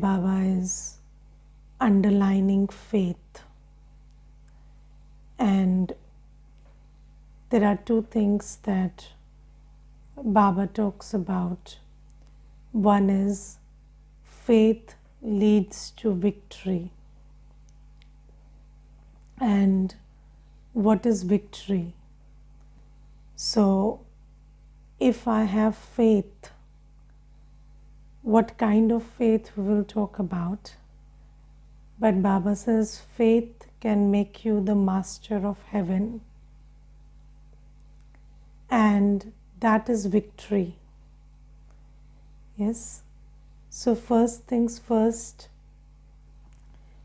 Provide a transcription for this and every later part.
Baba is underlining faith. And there are two things that Baba talks about. One is faith leads to victory. And what is victory? So, if I have faith, what kind of faith we will talk about? But Baba says faith can make you the master of heaven. And that is victory. Yes. So first things first,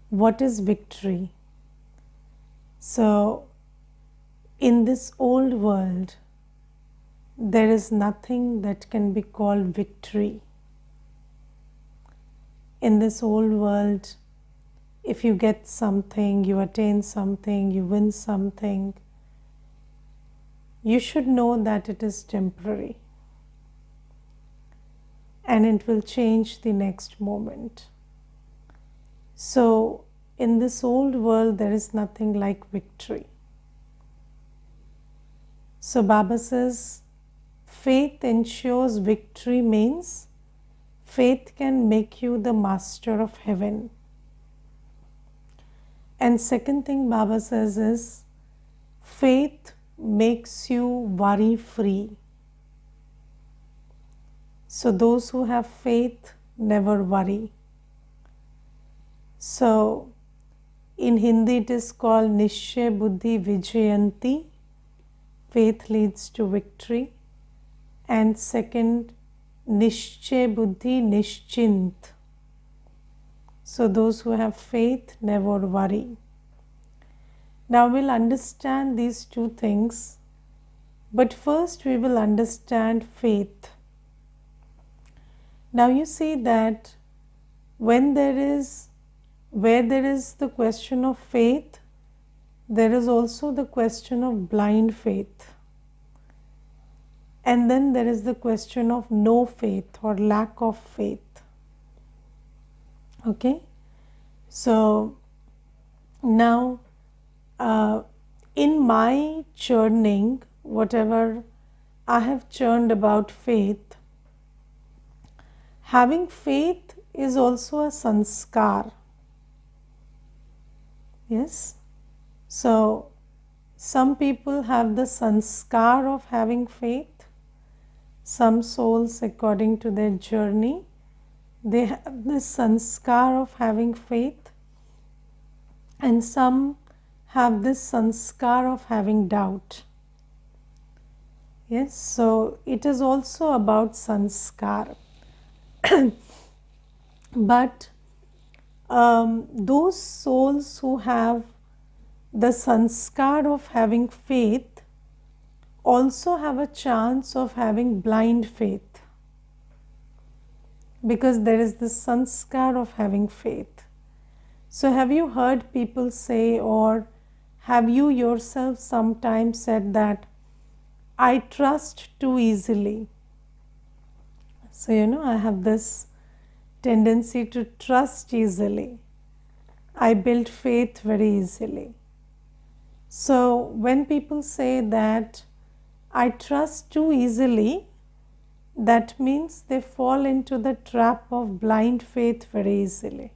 what is victory? So in this old world, there is nothing that can be called victory. In this old world, if you get something, you attain something, you win something, you should know that it is temporary and it will change the next moment. So, in this old world, there is nothing like victory. So, Baba says, faith ensures victory means faith can make you the master of heaven. And second thing Baba says is, faith makes you worry free. So those who have faith never worry. So in Hindi it is called Nishchay Buddhi Vijayanti. Faith leads to victory. And second, Nishchay Buddhi Nischint. So those who have faith never worry. Now we'll understand these two things, but first we will understand faith. Now you see that where there is the question of faith, there is also the question of blind faith. And then there is the question of no faith or lack of faith. Okay? So now in my churning, whatever I have churned about faith, having faith is also a sanskar. Yes? So some people have the sanskar of having faith. Some souls, according to their journey, they have this sanskar of having faith, and some have this sanskar of having doubt. Yes, so it is also about sanskar. But those souls who have the sanskar of having faith also have a chance of having blind faith, because there is this sanskar of having faith. So have you heard people say, or have you yourself sometimes said that I trust too easily? So I have this tendency to trust easily. I build faith very easily. So when people say that I trust too easily, that means they fall into the trap of blind faith very easily.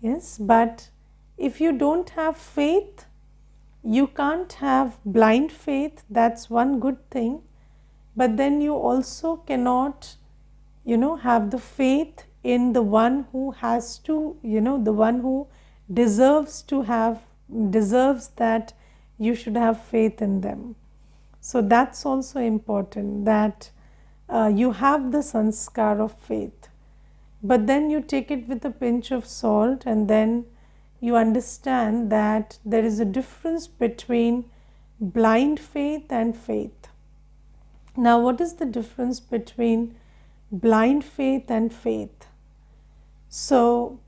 Yes, but if you don't have faith, you can't have blind faith. That's one good thing. But then you also cannot, have the faith in the one who has to, the one who deserves that you should have faith in them. So that's also important, that you have the sanskar of faith. But then you take it with a pinch of salt, and then you understand that there is a difference between blind faith and faith. Now, what is the difference between blind faith and faith? So,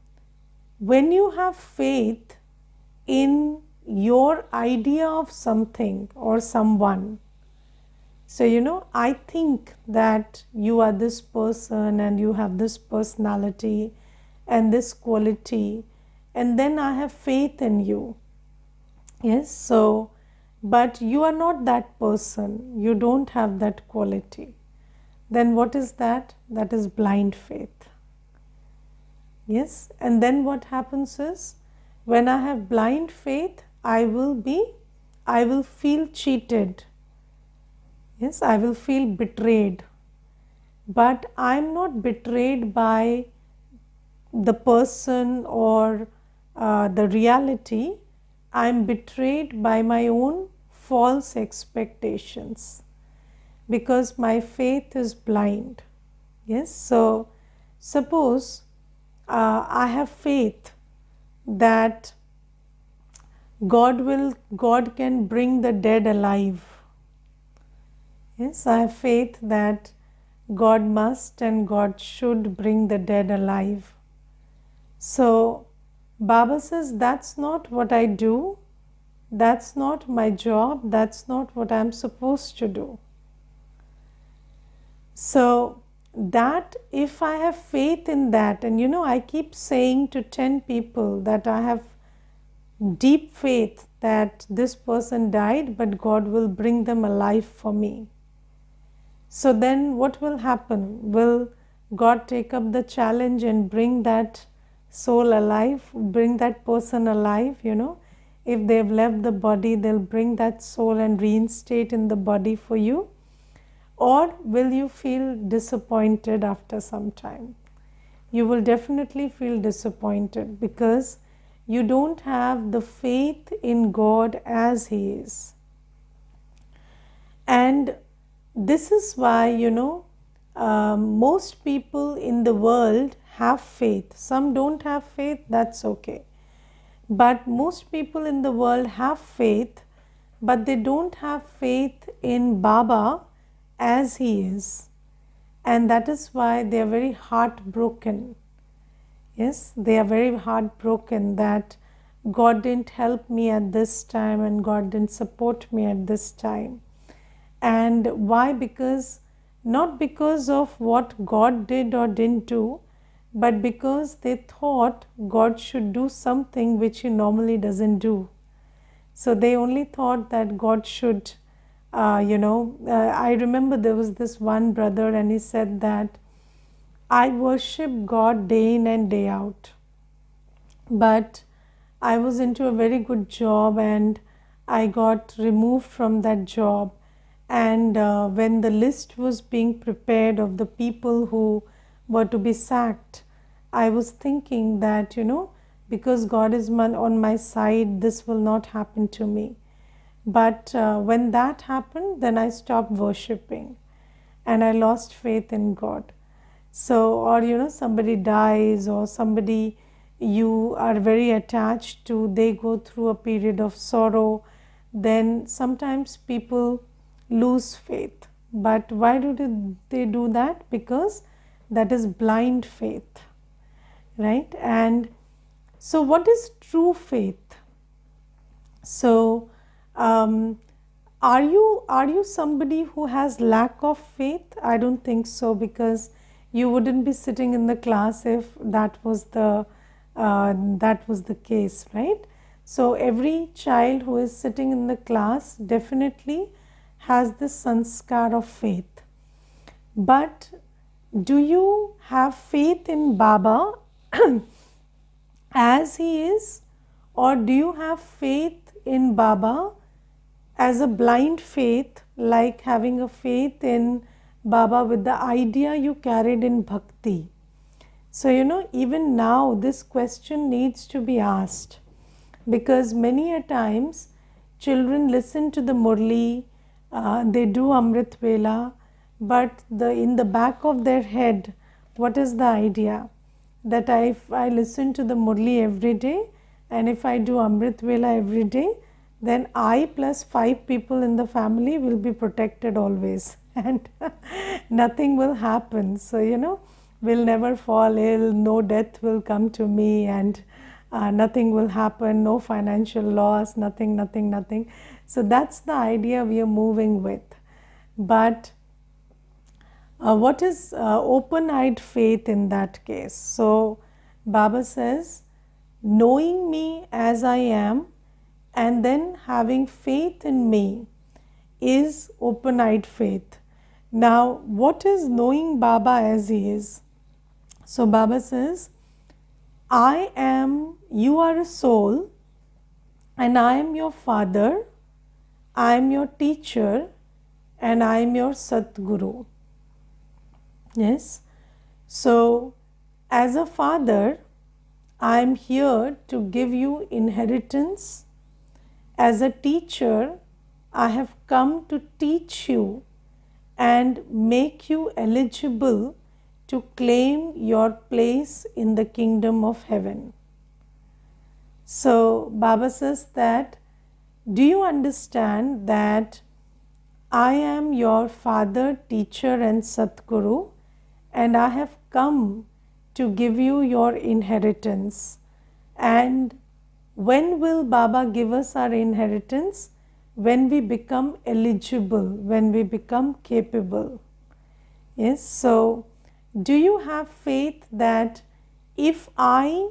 when you have faith in your idea of something or someone, So, I think that you are this person and you have this personality and this quality, and then I have faith in you. Yes, so, but you are not that person, you don't have that quality. Then what is that? That is blind faith. Yes, and then what happens is, when I have blind faith, I will feel cheated. Yes, I will feel betrayed. But I'm not betrayed by the person or the reality. I'm betrayed by my own false expectations because my faith is blind. Yes, so suppose I have faith that God can bring the dead alive. Yes, I have faith that God must and God should bring the dead alive. So Baba says, that's not what I do, that's not my job, that's not what I'm supposed to do. So that if I have faith in that, and I keep saying to 10 people that I have deep faith that this person died, but God will bring them alive for me. So then what will happen? Will God take up the challenge and bring that soul alive, bring that person alive? If they've left the body, they'll bring that soul and reinstate in the body for you. Or will you feel disappointed after some time? You will definitely feel disappointed because you don't have the faith in God as He is. And this is why, most people in the world have faith. Some don't have faith, that's okay. But most people in the world have faith, but they don't have faith in Baba as He is. And that is why they are very heartbroken. Yes, they are very heartbroken that God didn't help me at this time and God didn't support me at this time. And why? Because not because of what God did or didn't do, but because they thought God should do something which He normally doesn't do. So they only thought that God should, I remember there was this one brother and he said that I worship God day in and day out, but I was into a very good job and I got removed from that job. And when the list was being prepared of the people who were to be sacked, I was thinking that, because God is on my side, this will not happen to me. But when that happened, then I stopped worshipping and I lost faith in God. So, or somebody dies or somebody you are very attached to, they go through a period of sorrow, then sometimes people lose faith. But why do they do that? Because that is blind faith, right? And so what is true faith? So are you somebody who has lack of faith? I don't think so, because you wouldn't be sitting in the class if that was the case, right? So every child who is sitting in the class definitely has this sanskar of faith. But do you have faith in Baba as he is, or do you have faith in Baba as a blind faith, like having a faith in Baba with the idea you carried in bhakti? So, even now this question needs to be asked, because many a times children listen to the Murli, they do Amrit Vela, but in the back of their head, what is the idea? That if I listen to the Murli every day and if I do Amrit Vela every day, then I plus 5 people in the family will be protected always and nothing will happen. So, we'll never fall ill, no death will come to me, and nothing will happen, no financial loss, nothing. So that's the idea we are moving with. But what is open-eyed faith in that case? So Baba says, knowing me as I am and then having faith in me is open-eyed faith. Now, what is knowing Baba as he is? So Baba says, I am, you are a soul, and I am your father, I am your teacher, and I am your Satguru. Yes. So, as a father, I am here to give you inheritance. As a teacher, I have come to teach you and make you eligible to claim your place in the kingdom of heaven. So Baba says that, do you understand that I am your father, teacher and Satguru, and I have come to give you your inheritance. And when will Baba give us our inheritance? When we become eligible, when we become capable. Yes, so do you have faith that if I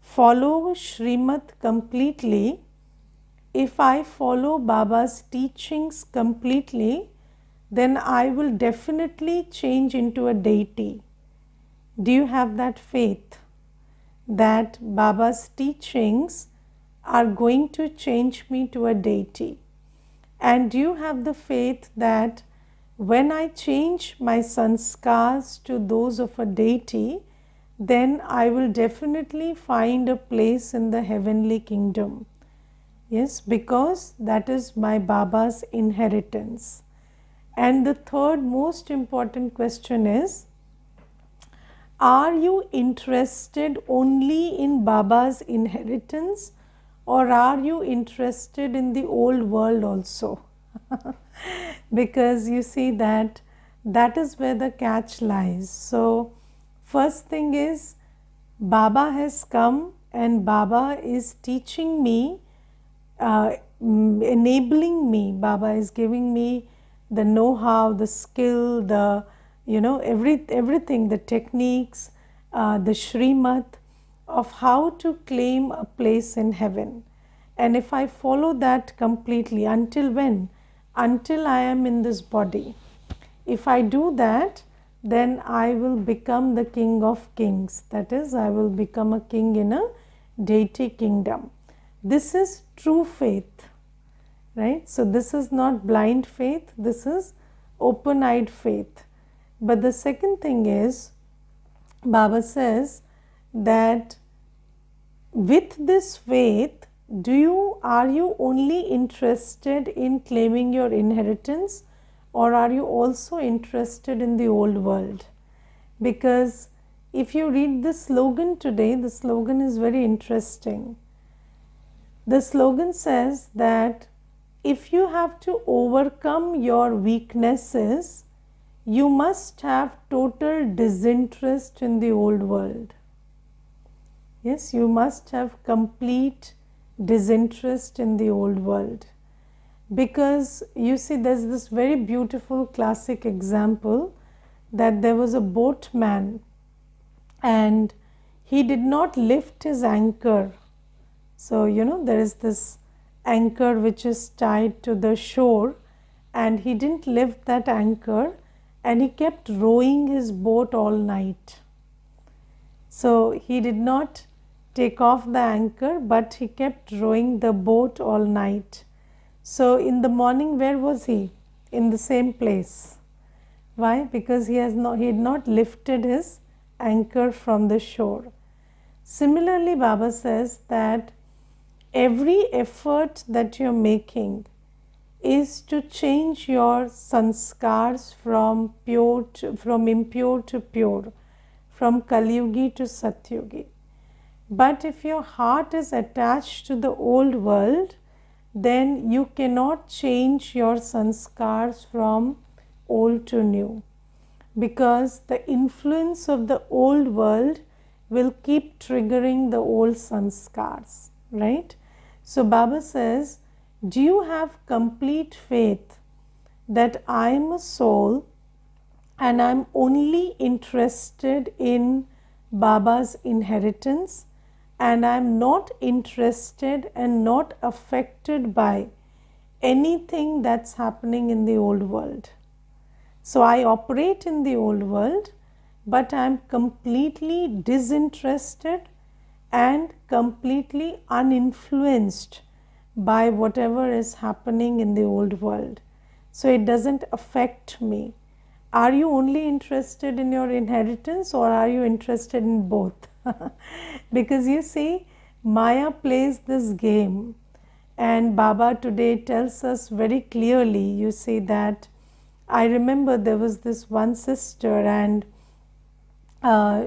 follow Srimad completely, if I follow Baba's teachings completely, then I will definitely change into a deity? Do you have that faith that Baba's teachings are going to change me to a deity? And do you have the faith that when I change my sanskars to those of a deity, then I will definitely find a place in the heavenly kingdom? Yes, because that is my Baba's inheritance. And the third most important question is, are you interested only in Baba's inheritance, or are you interested in the old world also? Because you see that is where the catch lies. So first thing is, Baba has come and Baba is teaching me, enabling me. Baba is giving me the know-how, the skill, the everything, the techniques, the Srimad of how to claim a place in heaven. And if I follow that completely, until when? Until I am in this body. If I do that, then I will become the king of kings. That is, I will become a king in a deity kingdom. This is true faith, right? So this is not blind faith, this is open-eyed faith. But the second thing is, Baba says that with this faith, are you only interested in claiming your inheritance, or are you also interested in the old world? Because if you read the slogan today, the slogan is very interesting. The slogan says that if you have to overcome your weaknesses, you must have total disinterest in the old world. Yes, you must have complete disinterest in the old world. Because you see, there's this very beautiful classic example that there was a boatman and he did not lift his anchor. So, there is this anchor which is tied to the shore, and he didn't lift that anchor and he kept rowing his boat all night. So, he did not take off the anchor, but he kept rowing the boat all night. So in the morning, where was he? In the same place. Why? Because he had not lifted his anchor from the shore. Similarly, Baba says that every effort that you're making is to change your sanskars from impure to pure, from Kalyugi to Satyugi. But if your heart is attached to the old world, then you cannot change your sanskars from old to new, because the influence of the old world will keep triggering the old sanskars, right? So Baba says, do you have complete faith that I'm a soul and I'm only interested in Baba's inheritance, and I'm not interested and not affected by anything that's happening in the old world. So I operate in the old world, but I'm completely disinterested and completely uninfluenced by whatever is happening in the old world. So it doesn't affect me. Are you only interested in your inheritance, or are you interested in both? Because you see, Maya plays this game, and Baba today tells us very clearly, you see, that I remember there was this one sister, and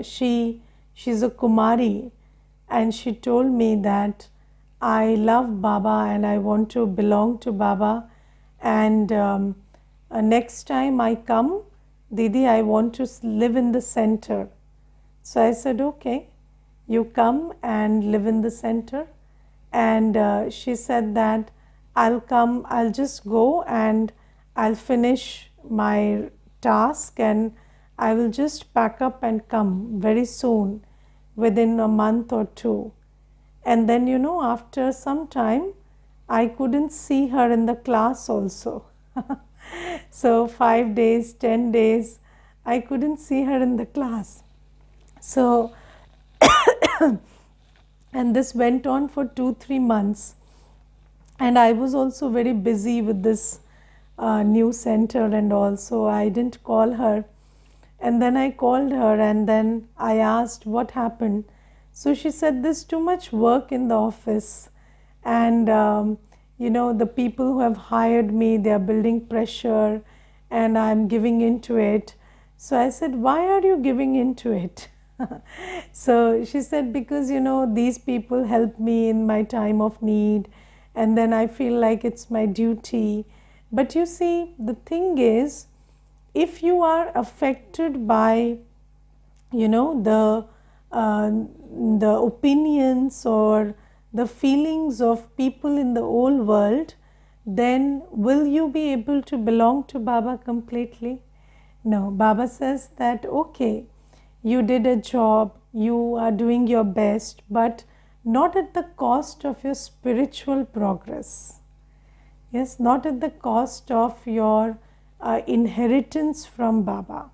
she's a Kumari, and she told me that I love Baba and I want to belong to Baba, and next time I come, Didi, I want to live in the center. So I said, okay, you come and live in the center. And she said that I'll come, I'll just go and I'll finish my task and I will just pack up and come very soon, within a month or two. And then, after some time, I couldn't see her in the class also. So 5 days, 10 days, I couldn't see her in the class. So, and this went on for 2-3 months. And I was also very busy with this new center and all, so I didn't call her. And then I called her and then I asked what happened. So she said, there's too much work in the office, and the people who have hired me, they are building pressure and I'm giving into it. So I said, why are you giving into it? So she said, because these people help me in my time of need, and then I feel like it's my duty. But you see, the thing is, if you are affected by the opinions or the feelings of people in the old world, then will you be able to belong to Baba completely? No. Baba says that, okay, you did a job, you are doing your best, but not at the cost of your spiritual progress. Yes, not at the cost of your inheritance from Baba.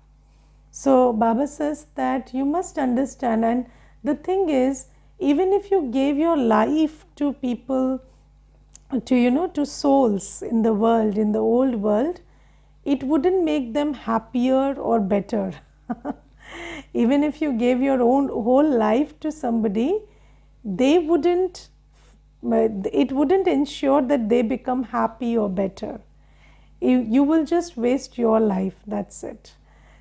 So Baba says that you must understand, and the thing is, even if you gave your life to people, to souls in the world, in the old world, it wouldn't make them happier or better. Even if you gave your own whole life to somebody, they wouldn't, it wouldn't ensure that they become happy or better. You will just waste your life, that's it.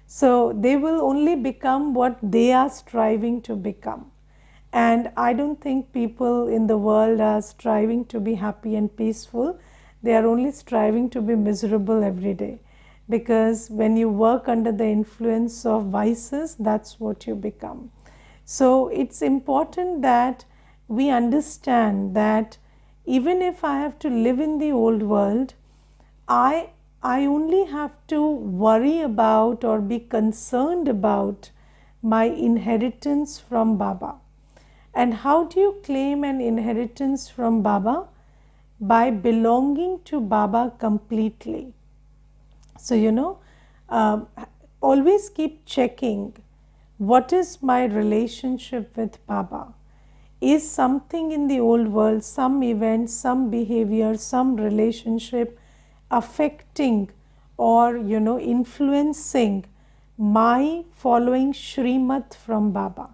So they will only become what they are striving to become. And I don't think people in the world are striving to be happy and peaceful. They are only striving to be miserable every day. Because when you work under the influence of vices, that's what you become. So it's important that we understand that even if I have to live in the old world, I only have to worry about or be concerned about my inheritance from Baba. And how do you claim an inheritance from Baba? By belonging to Baba completely. So, always keep checking, what is my relationship with Baba? Is something in the old world, some event, some behavior, some relationship affecting or influencing my following Shrimat from Baba?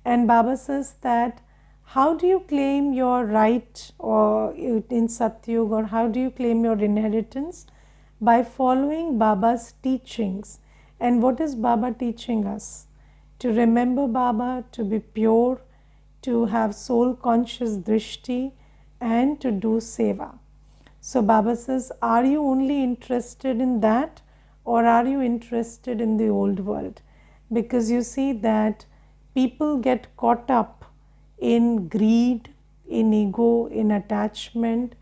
And Baba says that, how do you claim your right or in Satyug, or how do you claim your inheritance? By following Baba's teachings. And what is Baba teaching us? To remember Baba, to be pure, to have soul conscious drishti, and to do seva. So Baba says, are you only interested in that, or are you interested in the old world? Because you see that people get caught up in greed, in ego, in attachment,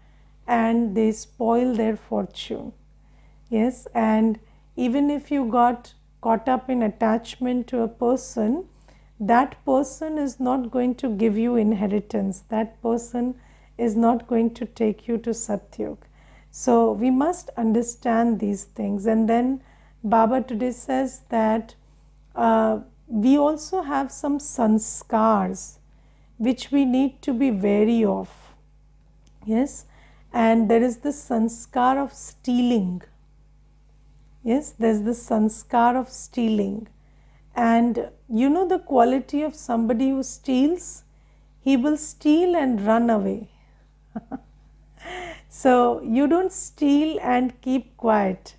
and they spoil their fortune. Yes, and even if you got caught up in attachment to a person, that person is not going to give you inheritance. That person is not going to take you to Satyug. So we must understand these things. And then Baba today says that we also have some sanskars which we need to be wary of. Yes, and there is the sanskar of stealing. Yes, there's the sanskar of stealing. And you know the quality of somebody who steals? He will steal and run away. So you don't steal and keep quiet.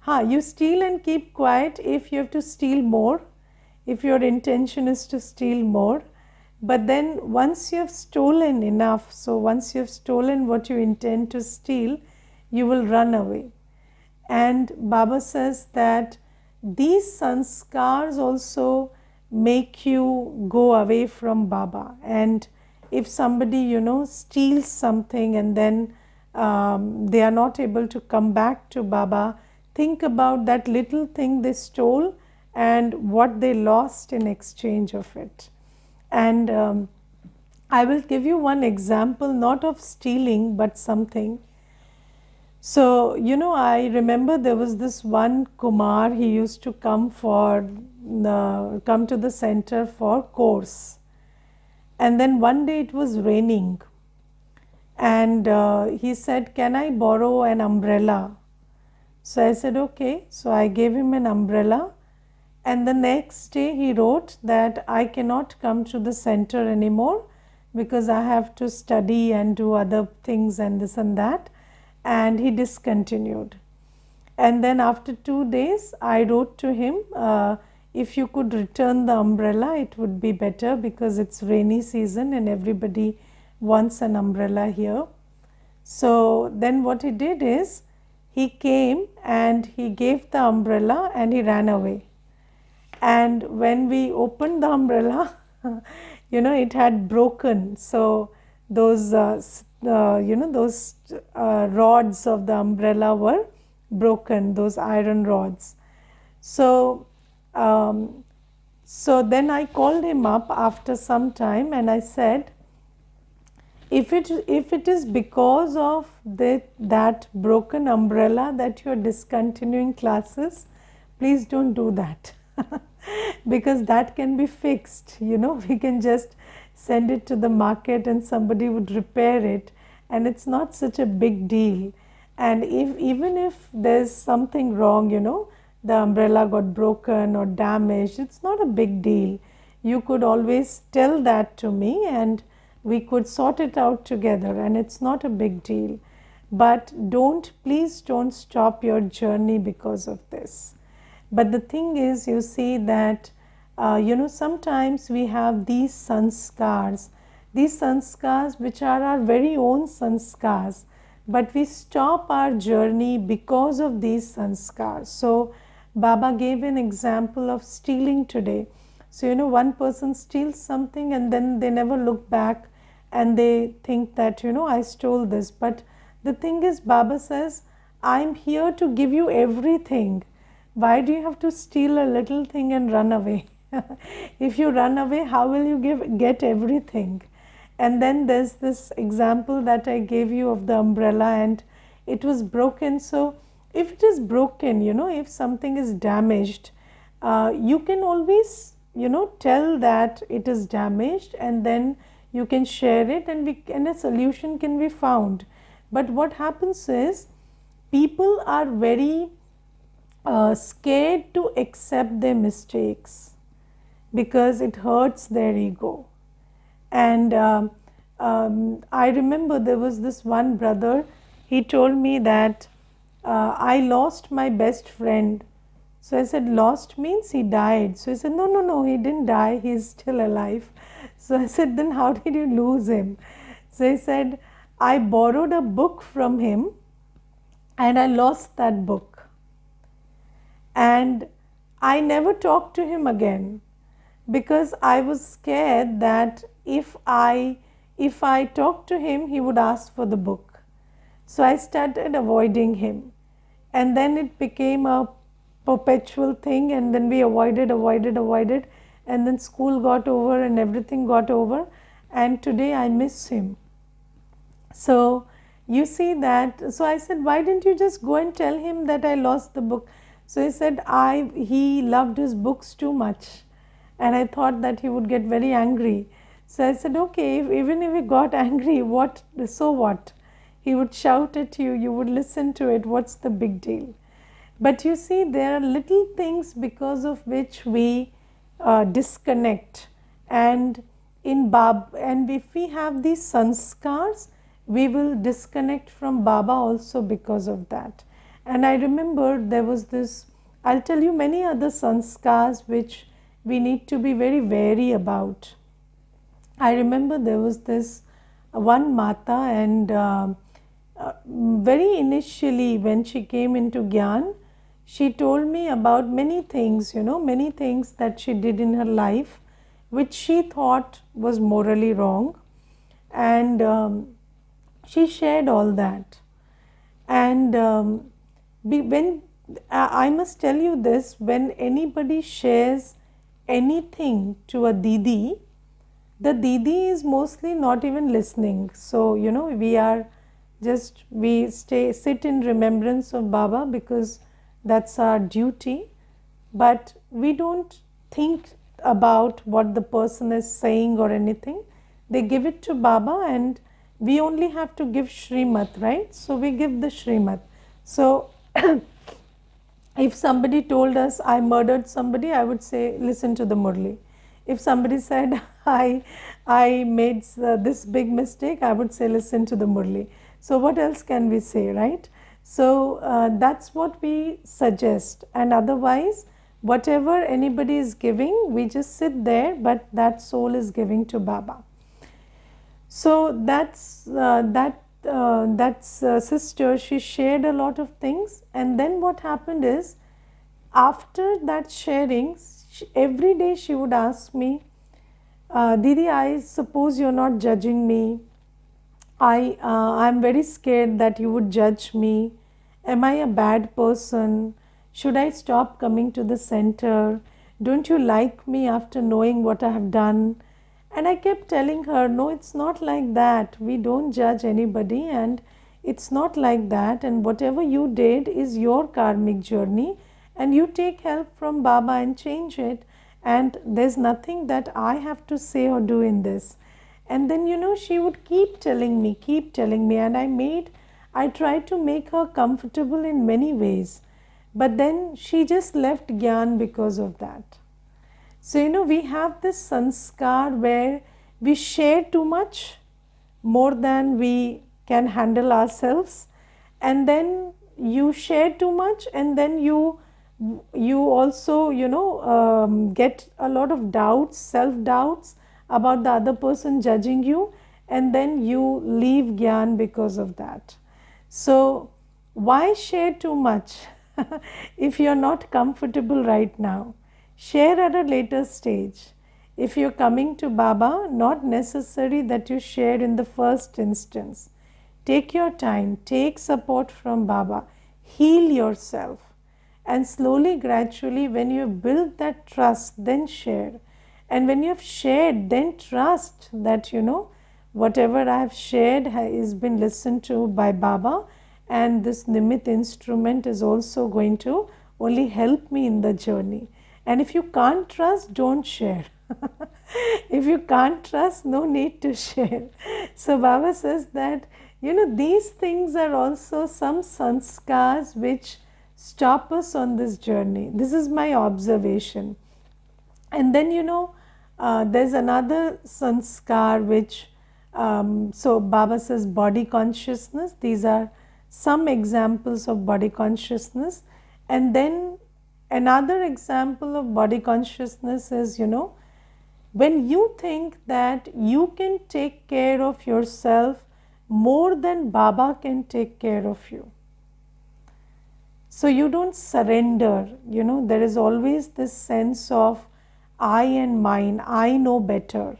You steal and keep quiet if you have to steal more, if your intention is to steal more. But then once you have stolen enough, so once you have stolen what you intend to steal, you will run away. And Baba says that these sanskars also make you go away from Baba. And if somebody, steals something and then they are not able to come back to Baba, think about that little thing they stole and what they lost in exchange of it. And I will give you one example, not of stealing, but something. So, I remember there was this one Kumar, he used to come to the center for course. And then one day it was raining. And he said, "Can I borrow an umbrella?" So I said, "Okay." So I gave him an umbrella. And the next day he wrote that I cannot come to the center anymore because I have to study and do other things and this and that. And he discontinued. And then after 2 days I wrote to him, if you could return the umbrella, it would be better because it's rainy season and everybody wants an umbrella here. So then what he did is, he came and he gave the umbrella and he ran away. And when we opened the umbrella, it had broken. So those rods of the umbrella were broken, those iron rods. So then I called him up after some time and I said, if it is because of that broken umbrella that you are discontinuing classes, please don't do that. Because that can be fixed, we can just send it to the market and somebody would repair it, and it's not such a big deal. And even if there's something wrong, the umbrella got broken or damaged, it's not a big deal. You could always tell that to me and we could sort it out together, and it's not a big deal. But please don't stop your journey because of this. But the thing is, you see that sometimes we have these sanskars which are our very own sanskars, but we stop our journey because of these sanskars. So Baba gave an example of stealing today. So one person steals something and then they never look back and they think that I stole this. But the thing is, Baba says, I'm here to give you everything. Why do you have to steal a little thing and run away? If you run away, how will you get everything? And then there's this example that I gave you of the umbrella and it was broken. So if it is broken, if something is damaged, you can always, tell that it is damaged, and then you can share it and a solution can be found. But what happens is, people are very scared to accept their mistakes because it hurts their ego. And I remember there was this one brother, he told me that I lost my best friend. So I said, lost means he died. So he said, no, he didn't die, he's still alive. So I said, then how did you lose him? So he said, I borrowed a book from him and I lost that book. And I never talked to him again because I was scared that if I talked to him, he would ask for the book. So I started avoiding him. and then it became a perpetual thing, and then we avoided, and then school got over and everything got over, and today I miss him. So you see that. So I said, why didn't you just go and tell him that I lost the book? So he said, he loved his books too much, and I thought that he would get very angry. So I said, okay, even if he got angry, what? So what? He would shout at you. You would listen to it. What's the big deal? But you see, there are little things because of which we disconnect, and and if we have these sanskars, we will disconnect from Baba also because of that. And I remember there was this. I'll tell you many other sanskars which we need to be very wary about. I remember there was this one Mata, and very initially when she came into Gyan, she told me about many things, many things that she did in her life which she thought was morally wrong, and she shared all that. And when I must tell you this, when anybody shares anything to a Didi, the Didi is mostly not even listening. So, we sit in remembrance of Baba because that's our duty, but we don't think about what the person is saying or anything. They give it to Baba, and we only have to give Shrimat, right? So we give the Shrimat. So if somebody told us I murdered somebody, I would say, listen to the Murli. If somebody said I made this big mistake, I would say, listen to the Murli. So what else can we say, right? So that's what we suggest. And otherwise, whatever anybody is giving, we just sit there, but that soul is giving to Baba. So that's sister. She shared a lot of things, and then what happened is, after that sharing, every day she would ask me, Didi, I suppose you're not judging me. I'm very scared that you would judge me. Am I a bad person? Should I stop coming to the center? Don't you like me after knowing what I have done? And I kept telling her, no, it's not like that. We don't judge anybody, and it's not like that. And whatever you did is your karmic journey, and you take help from Baba and change it. And there's nothing that I have to say or do in this. And then, she would keep telling me, and I tried to make her comfortable in many ways. But then she just left Gyan because of that. So, we have this sanskar where we share too much, more than we can handle ourselves. And then you share too much, and then you also, get a lot of doubts, self-doubts about the other person judging you, and then you leave Gyan because of that. So why share too much if you're not comfortable right now? Share at a later stage. If you're coming to Baba, not necessary that you share in the first instance. Take your time, take support from Baba, heal yourself, and slowly, gradually, when you have built that trust, then share. And when you have shared, then trust that, whatever I have shared has been listened to by Baba, and this Nimit instrument is also going to only help me in the journey. And if you can't trust, don't share. If you can't trust, no need to share. So Baba says that, these things are also some sanskars which stop us on this journey. This is my observation. And then, there's another sanskar which, so Baba says body consciousness. These are some examples of body consciousness. And then another example of body consciousness is, when you think that you can take care of yourself more than Baba can take care of you. So you don't surrender, there is always this sense of I and mine, I know better.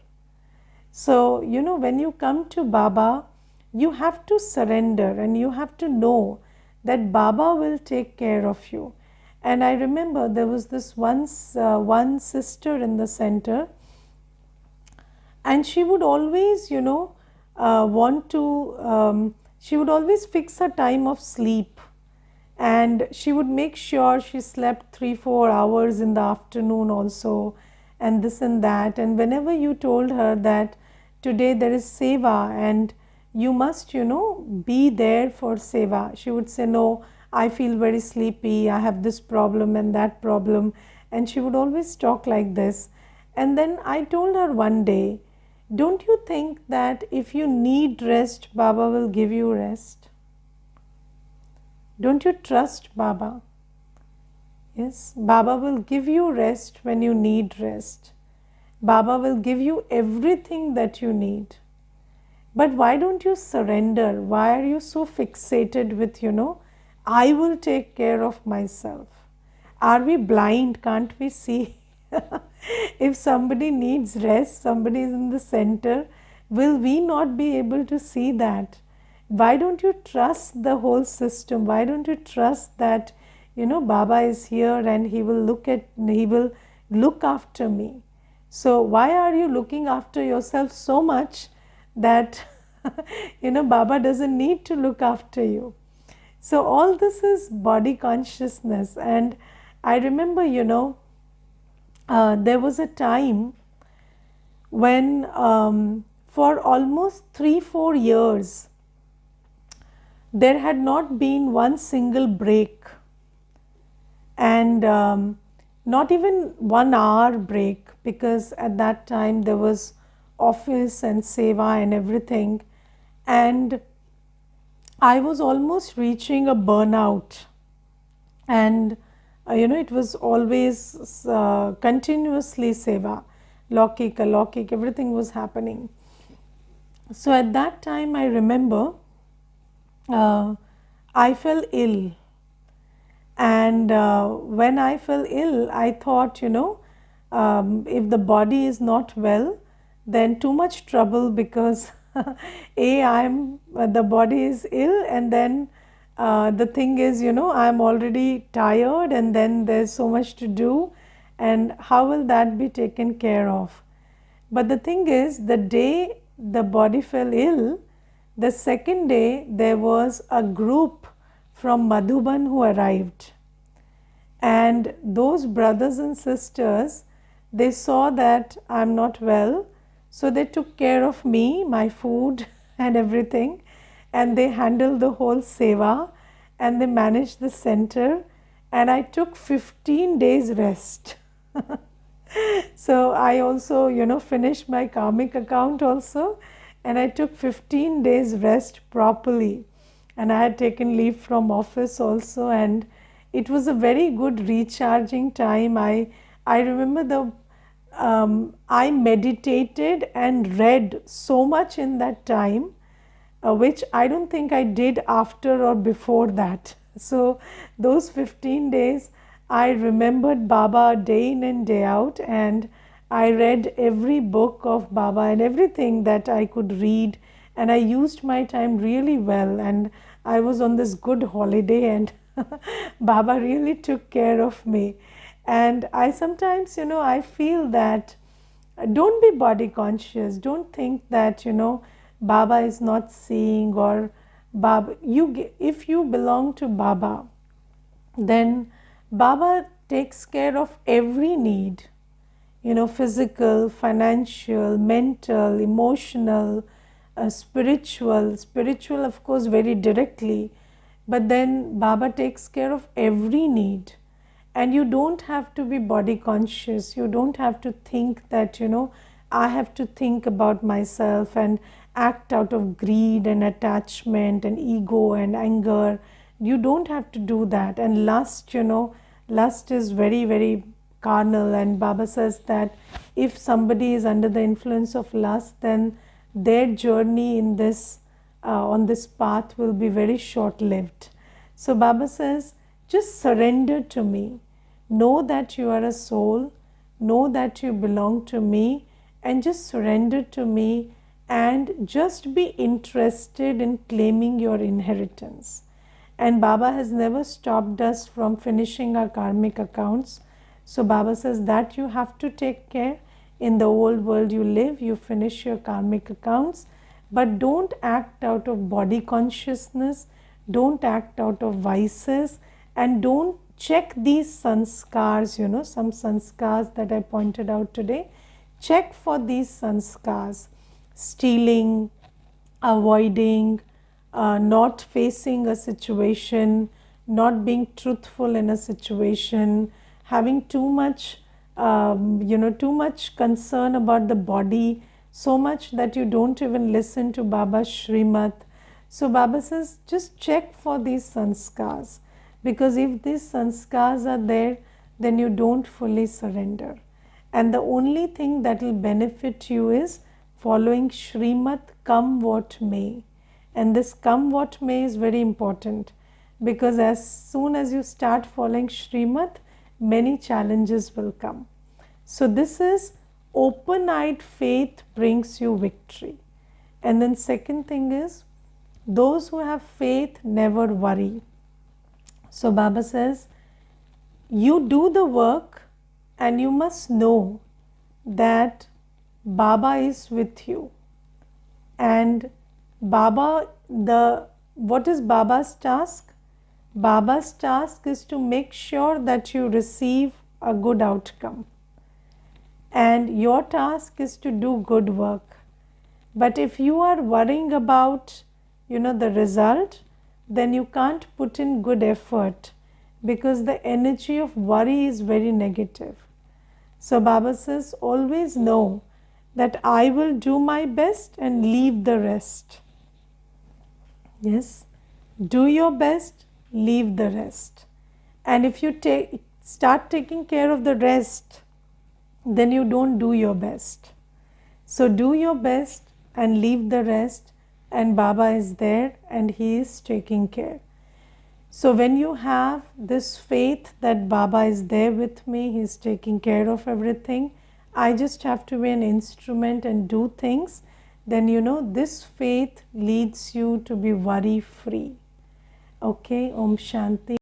So, when you come to Baba, you have to surrender, and you have to know that Baba will take care of you. And I remember there was this one sister in the center, and she would always, she would always fix her time of sleep, and she would make sure she slept 3-4 hours in the afternoon also, and this and that. And whenever you told her that today there is seva and you must, be there for seva, she would say, no, I feel very sleepy, I have this problem and that problem. And she would always talk like this. And then I told her one day, don't you think that if you need rest, Baba will give you rest? Don't you trust Baba? Yes, Baba will give you rest when you need rest. Baba will give you everything that you need. But why don't you surrender? Why are you so fixated with, I will take care of myself? Are we blind? Can't we see? If somebody needs rest, somebody is in the center, will we not be able to see that? Why don't you trust the whole system? Why don't you trust that, Baba is here and he will look after me? So why are you looking after yourself so much that Baba doesn't need to look after you? So all this is body consciousness. And I remember, there was a time when for almost 3-4 years there had not been one single break, and not even 1 hour break, because at that time there was office and seva and everything, and I was almost reaching a burnout. And it was always continuously seva, alaukik, everything was happening. So at that time I remember I fell ill, and when I fell ill, I thought, if the body is not well, then too much trouble, because the body is ill, and then the thing is, I'm already tired, and then there's so much to do, and how will that be taken care of? But the thing is, the day the body fell ill, the second day there was a group from Madhuban who arrived, and those brothers and sisters, they saw that I'm not well, so they took care of me, my food and everything, and they handled the whole seva, and they managed the center, and I took 15 days rest. So I also, finished my karmic account also, and I took 15 days rest properly, and I had taken leave from office also, and it was a very good recharging time. I remember I meditated and read so much in that time, which I don't think I did after or before that. So those 15 days I remembered Baba day in and day out, and I read every book of Baba and everything that I could read, and I used my time really well, and I was on this good holiday, and Baba really took care of me. And I sometimes, I feel that don't be body conscious. Don't think that, Baba is not seeing, or Baba, if you belong to Baba, then Baba takes care of every need, physical, financial, mental, emotional, spiritual of course very directly, but then Baba takes care of every need. And you don't have to be body conscious. You don't have to think that, I have to think about myself and act out of greed and attachment and ego and anger. You don't have to do that. And lust, lust is very, very carnal. And Baba says that if somebody is under the influence of lust, then their journey in this on this path will be very short-lived. So Baba says, just surrender to me. Know that you are a soul. Know that you belong to me, and just surrender to me, and just be interested in claiming your inheritance. And Baba has never stopped us from finishing our karmic accounts. So Baba says that you have to take care. In the old world you live, you finish your karmic accounts, but don't act out of body consciousness, don't act out of vices, and don't check these sanskars, some sanskars that I pointed out today. Check for these sanskars: stealing, avoiding, not facing a situation, not being truthful in a situation, having too much, too much concern about the body, so much that you don't even listen to Baba's Shrimat. So Baba says, just check for these sanskars, because if these sanskars are there, then you don't fully surrender. And the only thing that will benefit you is following Shrimat, come what may. And this come what may is very important, because as soon as you start following Shrimat, many challenges will come. So this is open-eyed faith brings you victory. And then second thing is, those who have faith never worry. So Baba says, you do the work and you must know that Baba is with you. And Baba, what is Baba's task? Baba's task is to make sure that you receive a good outcome. And your task is to do good work. But if you are worrying about, the result, then you can't put in good effort, because the energy of worry is very negative. So Baba says, always know that I will do my best and leave the rest. Yes, do your best, leave the rest. And if you start taking care of the rest, then you don't do your best. So do your best and leave the rest, and Baba is there and he is taking care. So when you have this faith that Baba is there with me, he is taking care of everything, I just have to be an instrument and do things, then this faith leads you to be worry free. Okay, Om Shanti.